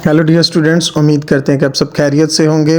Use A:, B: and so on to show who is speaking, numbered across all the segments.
A: Hello dear students, उम्मीद करते हैं कि आप सब खैरियत से होंगे।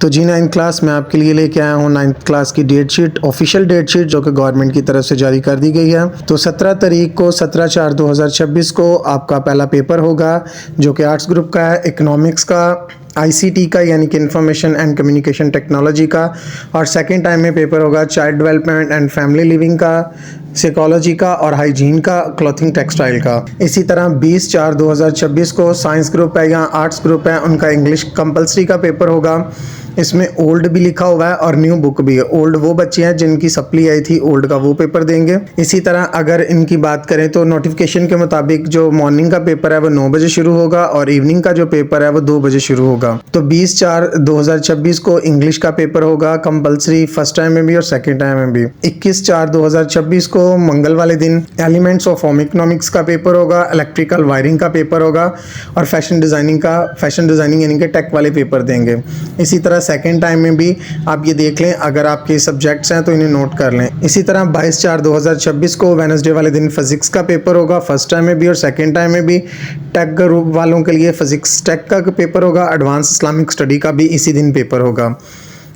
A: तो जी 9th क्लास में आपके लिए लेके आया हूँ 9th क्लास की date sheet, official date sheet जो कि गवर्नमेंट की तरफ से जारी कर दी गई है। तो 17 तारीख को 17/4/2026 को आपका पहला पेपर होगा जो कि आर्ट्स ग्रुप का है, इकोनॉमिक्स का, आईसीटी का यानी कि इंफॉर्मेशन एंड कम्युनिकेशन टेक्नोलॉजी का, और सेकेंड टाइम में पेपर होगा child development and family living का, साइकोलॉजी का और हाइजीन का, क्लॉथिंग टेक्सटाइल का। इसी तरह 20/4/2026 को साइंस ग्रुप है या आर्ट्स ग्रुप है उनका इंग्लिश कंपलसरी का पेपर होगा। इसमें ओल्ड भी लिखा हुआ है और न्यू बुक भी है। ओल्ड वो बच्चे हैं जिनकी सप्ली आई थी, ओल्ड का वो पेपर देंगे। इसी तरह अगर इनकी बात करें तो नोटिफिकेशन के मुताबिक जो मॉर्निंग का पेपर है वो 9 बजे शुरू होगा और इवनिंग का जो पेपर है वो 2 बजे शुरू होगा। तो 20/4/2026 को इंग्लिश का पेपर होगा कंपलसरी, फर्स्ट टाइम में भी और सेकेंड टाइम में भी। 21/4/2026 को मंगल वाले दिन एलिमेंट्स ऑफ होम इकोनॉमिक्स का पेपर होगा, इलेक्ट्रिकल वायरिंग का पेपर होगा और फैशन डिज़ाइनिंग यानी कि टेक वाले पेपर देंगे। इसी तरह सेकेंड टाइम में भी आप ये देख लें, अगर आपके सब्जेक्ट्स हैं तो इन्हें नोट कर लें। इसी तरह 22/4/2026 को वेडनेसडे वाले दिन फिजिक्स का पेपर होगा, फर्स्ट टाइम में भी और सेकेंड टाइम में भी। टेक ग्रुप वालों के लिए फिजिक्स टेक का पेपर होगा, एडवांस इस्लामिक स्टडी का भी इसी दिन पेपर होगा।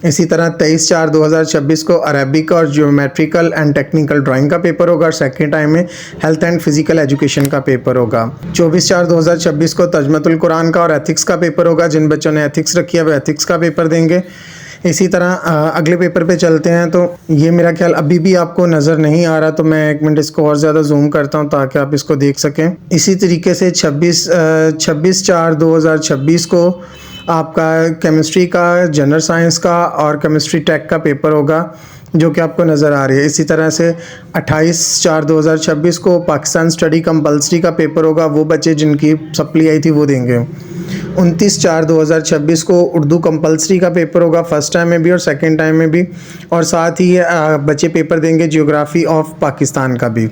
A: इसी तरह 23/4/2026 को अरेबिक और जियोमेट्रिकल एंड टेक्निकल ड्राइंग का पेपर होगा और सेकेंड टाइम में हेल्थ एंड फिजिकल एजुकेशन का पेपर होगा। 24/4/2026 को तर्जमतुल कुरान का और एथिक्स का पेपर होगा। जिन बच्चों ने एथिक्स रखी है वो एथिक्स का पेपर देंगे। इसी तरह अगले पेपर पे चलते हैं। तो ये मेरा ख्याल अभी भी आपको नज़र नहीं आ रहा, तो मैं 1 मिनट इसको और ज़्यादा जूम करता हूँ ताकि आप इसको देख सकें। इसी तरीके से 26/4/2026 को आपका केमिस्ट्री का, जनरल साइंस का और केमिस्ट्री टेक का पेपर होगा जो कि आपको नज़र आ रही है। इसी तरह से 28/4/2026 को पाकिस्तान स्टडी कंपलसरी का पेपर होगा, वो बच्चे जिनकी सप्ली आई थी वो देंगे। 29/4/2026 को उर्दू कंपलसरी का पेपर होगा, फर्स्ट टाइम में भी और सेकेंड टाइम में भी, और साथ ही बच्चे पेपर देंगे जियोग्राफी ऑफ पाकिस्तान का भी।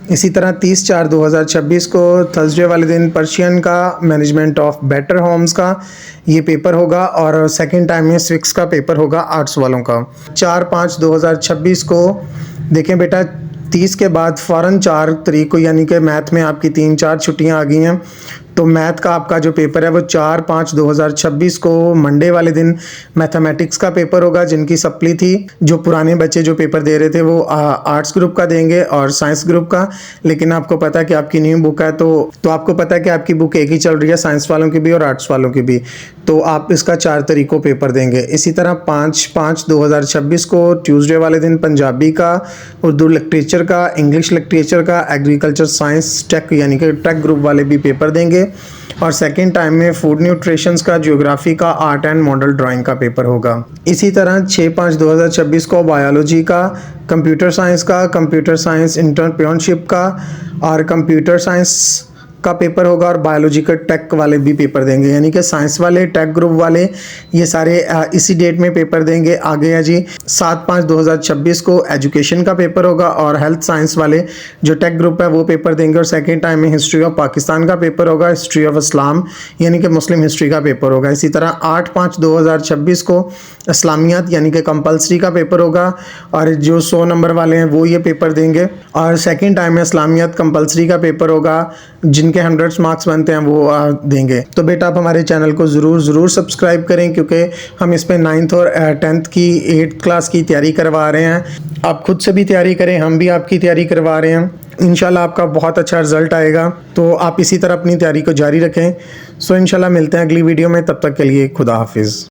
A: इसी तरह 30/4/2026 को थर्सडे वाले दिन पर्शियन का, मैनेजमेंट ऑफ बेटर होम्स का ये पेपर होगा और सेकेंड टाइम में स्विक्स का पेपर होगा आर्ट्स वालों का। 4/5/2026 को देखें बेटा, 30 के बाद फ़ौरन 4 तारीख को यानी कि मैथ में आपकी 3-4 छुट्टियां आ गई हैं। तो मैथ का आपका जो पेपर है वो 4/5/2026 को मंडे वाले दिन मैथमेटिक्स का पेपर होगा। जिनकी सप्ली थी, जो पुराने बच्चे जो पेपर दे रहे थे वो आर्ट्स ग्रुप का देंगे और साइंस ग्रुप का, लेकिन आपको पता है कि आपकी न्यू बुक है तो आपको पता है कि आपकी बुक एक ही चल रही है, साइंस वालों की भी और आर्ट्स वालों की भी, तो आप इसका 4 तारीख को पेपर देंगे। इसी तरह 5/5/2026 को ट्यूसडे वाले दिन पंजाबी का, उर्दू लिटरेचर का, इंग्लिश लिटरेचर का, एग्रीकल्चर साइंस टेक यानी कि टेक ग्रुप वाले भी पेपर देंगे और सेकेंड टाइम में फूड न्यूट्रिशंस का, ज्योग्राफी का, आर्ट एंड मॉडल ड्राइंग का पेपर होगा। इसी तरह 6/5/2026 को बायोलॉजी का, कंप्यूटर साइंस का, कंप्यूटर साइंस इंटर्नशिप का और कंप्यूटर साइंस का पेपर होगा और बायोलॉजी का टेक वाले भी पेपर देंगे, यानी कि साइंस वाले, टेक ग्रुप वाले ये सारे इसी डेट में पेपर देंगे। आगे है जी 7/5/2026 को एजुकेशन का पेपर होगा और हेल्थ साइंस वाले जो टेक ग्रुप है वो पेपर देंगे और सेकेंड टाइम में हिस्ट्री ऑफ पाकिस्तान का पेपर होगा, हिस्ट्री ऑफ इस्लाम यानी कि मुस्लिम हिस्ट्री का पेपर होगा। इसी तरह 8/5/2026 को इस्लामियात यानी कि कंपलसरी का पेपर होगा और जो 100 नंबर वाले हैं वो ये पेपर देंगे और सेकेंड टाइम में इस्लामियात कंपलसरी का पेपर होगा। जिनके 100 मार्क्स बनते हैं वो देंगे। तो बेटा आप हमारे चैनल को ज़रूर सब्सक्राइब करें क्योंकि हम इस पे 9th और 10th की 8th क्लास की तैयारी करवा रहे हैं। आप खुद से भी तैयारी करें, हम भी आपकी तैयारी करवा रहे हैं। इंशाल्लाह आपका बहुत अच्छा रिजल्ट आएगा, तो आप इसी तरह अपनी तैयारी को जारी रखें। सो इंशाल्लाह मिलते हैं अगली वीडियो में, तब तक के लिए खुदा हाफिज़।